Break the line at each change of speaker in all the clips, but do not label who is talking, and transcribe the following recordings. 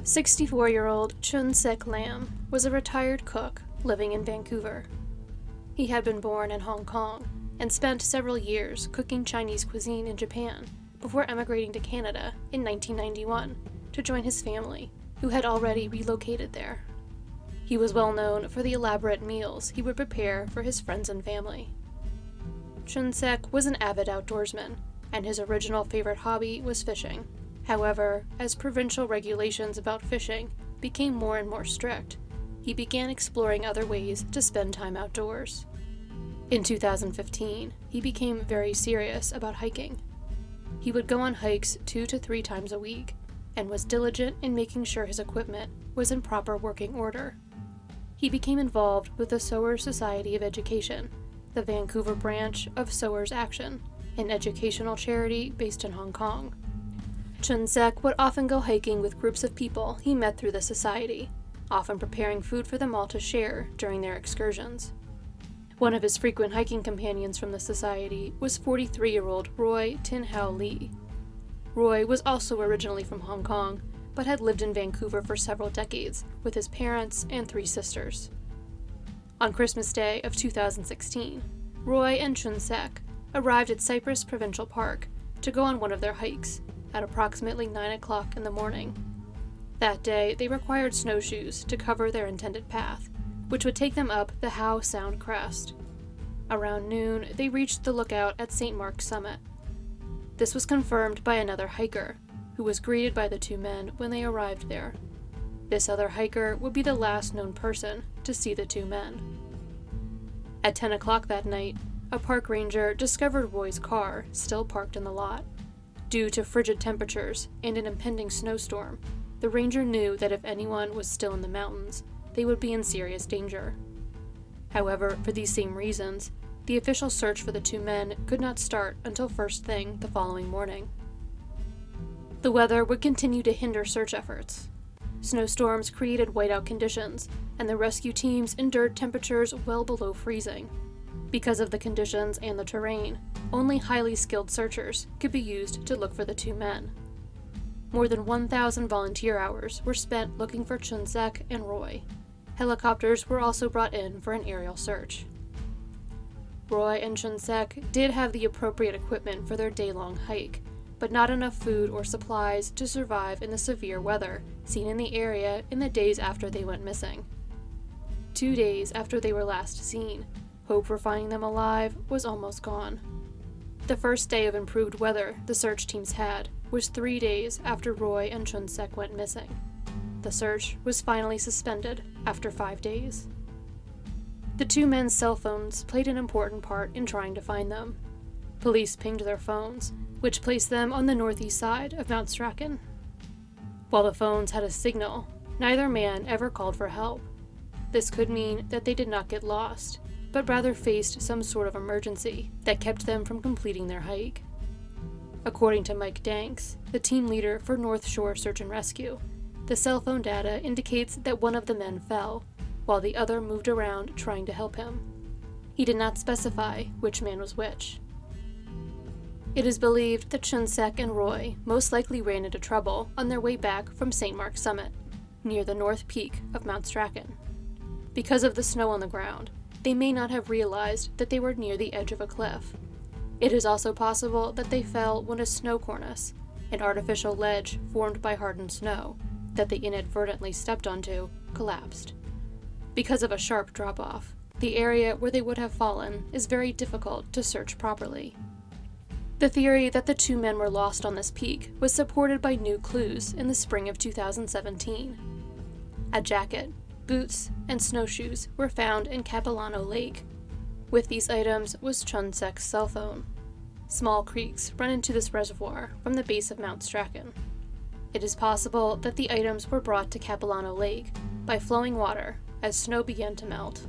64-year-old Chun-sek Lam was a retired cook living in Vancouver. He had been born in Hong Kong and spent several years cooking Chinese cuisine in Japan before emigrating to Canada in 1991 to join his family, who had already relocated there. He was well known for the elaborate meals he would prepare for his friends and family. Chun-sek was an avid outdoorsman, and his original favorite hobby was fishing. However, as provincial regulations about fishing became more and more strict, he began exploring other ways to spend time outdoors. In 2015, he became very serious about hiking. He would go on hikes 2 to 3 times a week, and was diligent in making sure his equipment was in proper working order. He became involved with the Sowers Society of Education, the Vancouver branch of Sowers Action, an educational charity based in Hong Kong. Chun-sek would often go hiking with groups of people he met through the society, often preparing food for them all to share during their excursions. One of his frequent hiking companions from the society was 43-year-old Roy Tin Hao Lee. Roy was also originally from Hong Kong, but had lived in Vancouver for several decades with his parents and 3 sisters. On Christmas Day of 2016, Roy and Chun-sek arrived at Cypress Provincial Park to go on one of their hikes at approximately 9 o'clock in the morning. That day, they required snowshoes to cover their intended path, which would take them up the Howe Sound crest. Around noon, they reached the lookout at St. Mark's summit. This was confirmed by another hiker, who was greeted by the 2 men when they arrived there. This other hiker would be the last known person to see the 2 men. At 10 o'clock that night, a park ranger discovered Roy's car still parked in the lot. Due to frigid temperatures and an impending snowstorm, the ranger knew that if anyone was still in the mountains, they would be in serious danger. However, for these same reasons, the official search for the 2 men could not start until first thing the following morning. The weather would continue to hinder search efforts. Snowstorms created whiteout conditions, and the rescue teams endured temperatures well below freezing. Because of the conditions and the terrain, only highly skilled searchers could be used to look for the 2 men. More than 1,000 volunteer hours were spent looking for Chun-sek and Roy. Helicopters were also brought in for an aerial search. Roy and Chun-sek did have the appropriate equipment for their day-long hike, but not enough food or supplies to survive in the severe weather seen in the area in the days after they went missing. 2 days after they were last seen, hope for finding them alive was almost gone. The first day of improved weather the search teams had was 3 days after Roy and Chun-sek went missing. The search was finally suspended after 5 days. The 2 men's cell phones played an important part in trying to find them. Police pinged their phones, which placed them on the northeast side of Mount Strachan. While the phones had a signal, neither man ever called for help. This could mean that they did not get lost, but rather faced some sort of emergency that kept them from completing their hike. According to Mike Danks, the team leader for North Shore Search and Rescue, the cell phone data indicates that one of the men fell, while the other moved around trying to help him. He did not specify which man was which. It is believed that Chun-sek and Roy most likely ran into trouble on their way back from St. Mark's summit, near the north peak of Mount Strachan. Because of the snow on the ground, they may not have realized that they were near the edge of a cliff. It is also possible that they fell when a snow cornice, an artificial ledge formed by hardened snow, that they inadvertently stepped onto, collapsed. Because of a sharp drop-off, the area where they would have fallen is very difficult to search properly. The theory that the 2 men were lost on this peak was supported by new clues in the spring of 2017. A jacket, boots, and snowshoes were found in Capilano Lake. With these items was Chun-sek's cell phone. Small creeks run into this reservoir from the base of Mount Strachan. It is possible that the items were brought to Capilano Lake by flowing water as snow began to melt.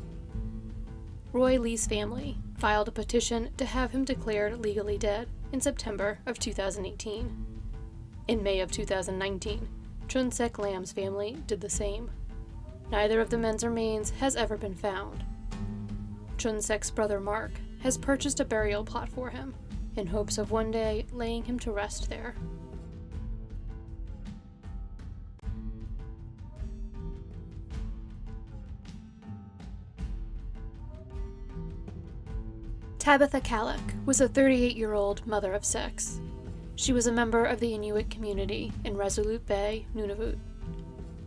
Roy Lee's family filed a petition to have him declared legally dead in September of 2018. In May of 2019, Chun-sek Lam's family did the same. Neither of the men's remains has ever been found. Chun-sek's brother Mark has purchased a burial plot for him, in hopes of one day laying him to rest there. Tabitha Kalluk was a 38-year-old mother of six. She was a member of the Inuit community in Resolute Bay, Nunavut.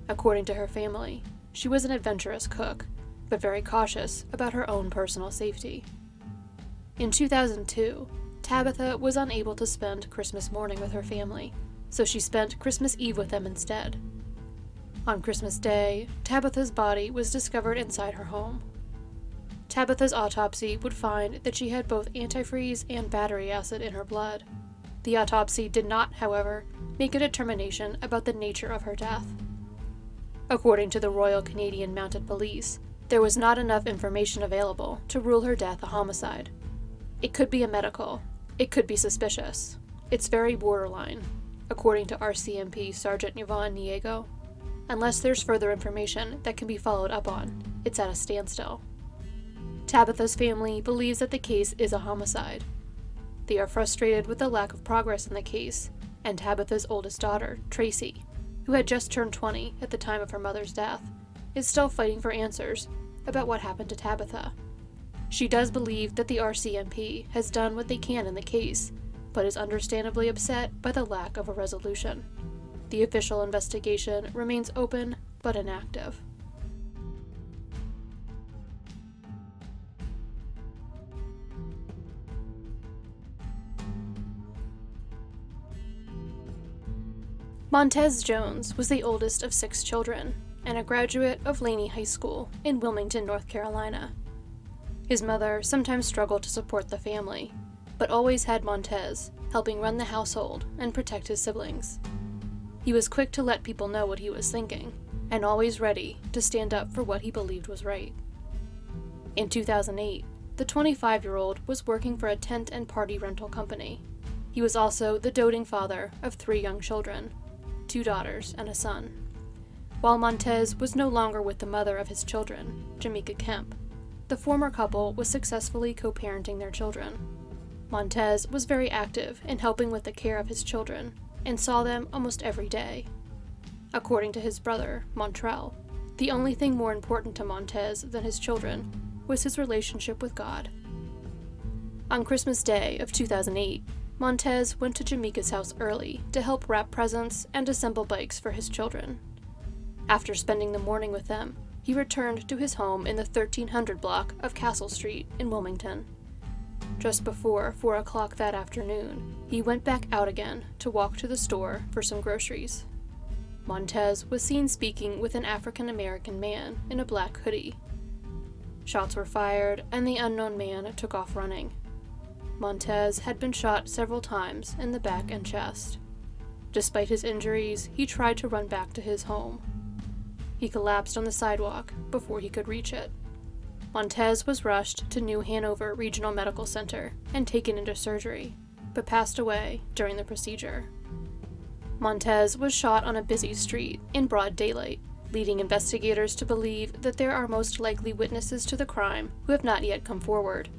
According to her family, she was an adventurous cook, but very cautious about her own personal safety. In 2002, Tabitha was unable to spend Christmas morning with her family, so she spent Christmas Eve with them instead. On Christmas Day, Tabitha's body was discovered inside her home. Tabitha's autopsy would find that she had both antifreeze and battery acid in her blood. The autopsy did not, however, make a determination about the nature of her death. According to the Royal Canadian Mounted Police, there was not enough information available to rule her death a homicide. It could be a medical. It could be suspicious. It's very borderline, according to RCMP Sergeant Yvonne Niego. Unless there's further information that can be followed up on, it's at a standstill. Tabitha's family believes that the case is a homicide. They are frustrated with the lack of progress in the case, and Tabitha's oldest daughter, Tracy, who had just turned 20 at the time of her mother's death, is still fighting for answers about what happened to Tabitha. She does believe that the RCMP has done what they can in the case, but is understandably upset by the lack of a resolution. The official investigation remains open but inactive. Montez Jones was the oldest of 6 children and a graduate of Laney High School in Wilmington, North Carolina. His mother sometimes struggled to support the family, but always had Montez helping run the household and protect his siblings. He was quick to let people know what he was thinking, and always ready to stand up for what he believed was right. In 2008, the 25-year-old was working for a tent and party rental company. He was also the doting father of 3 young children, 2 daughters and a son. While Montez was no longer with the mother of his children, Jamaica Kemp, the former couple was successfully co-parenting their children. Montez was very active in helping with the care of his children and saw them almost every day. According to his brother, Montrell, the only thing more important to Montez than his children was his relationship with God. On Christmas Day of 2008, Montez went to Jamaica's house early to help wrap presents and assemble bikes for his children. After spending the morning with them, he returned to his home in the 1300 block of Castle Street in Wilmington. Just before 4 o'clock that afternoon, he went back out again to walk to the store for some groceries. Montez was seen speaking with an African-American man in a black hoodie. Shots were fired, and the unknown man took off running. Montez had been shot several times in the back and chest. Despite his injuries, he tried to run back to his home. He collapsed on the sidewalk before he could reach it. Montez was rushed to New Hanover Regional Medical Center and taken into surgery, but passed away during the procedure. Montez was shot on a busy street in broad daylight, leading investigators to believe that there are most likely witnesses to the crime who have not yet come forward.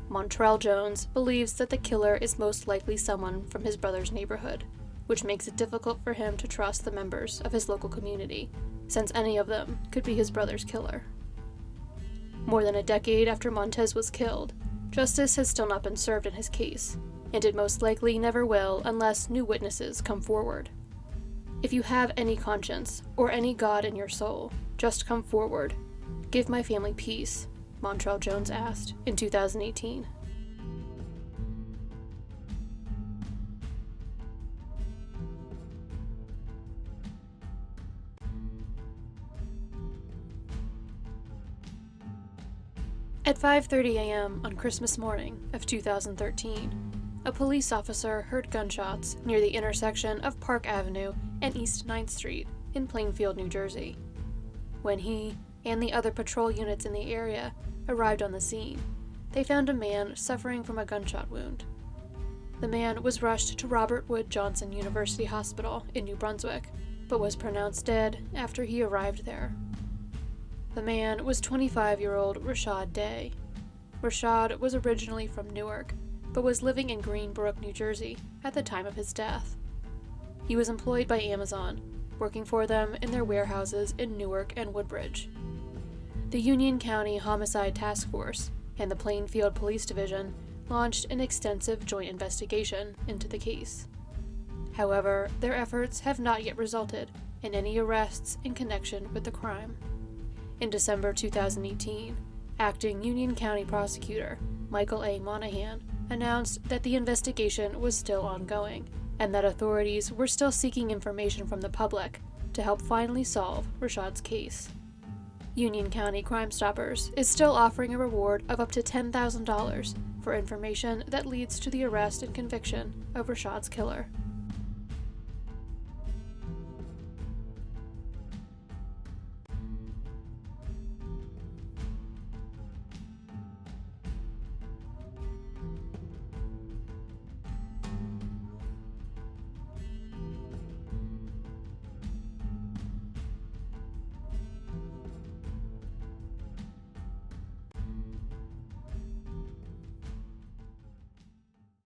Montrell Jones believes that the killer is most likely someone from his brother's neighborhood, which makes it difficult for him to trust the members of his local community, since any of them could be his brother's killer. More than a decade after Montez was killed, justice has still not been served in his case, and it most likely never will unless new witnesses come forward. If you have any conscience or any God in your soul, just come forward. Give my family peace, Montrell Jones asked in 2018. At 5:30 a.m. on Christmas morning of 2013, a police officer heard gunshots near the intersection of Park Avenue and East 9th Street in Plainfield, New Jersey. When he and the other patrol units in the area arrived on the scene, they found a man suffering from a gunshot wound. The man was rushed to Robert Wood Johnson University Hospital in New Brunswick, but was pronounced dead after he arrived there. The man was 25-year-old Rashad Daye. Rashad was originally from Newark, but was living in Greenbrook, New Jersey at the time of his death. He was employed by Amazon, working for them in their warehouses in Newark and Woodbridge. The Union County Homicide Task Force and the Plainfield Police Division launched an extensive joint investigation into the case. However, their efforts have not yet resulted in any arrests in connection with the crime. In December 2018, acting Union County Prosecutor Michael A. Monahan announced that the investigation was still ongoing and that authorities were still seeking information from the public to help finally solve Rashad's case. Union County Crime Stoppers is still offering a reward of up to $10,000 for information that leads to the arrest and conviction of Rashad's killer.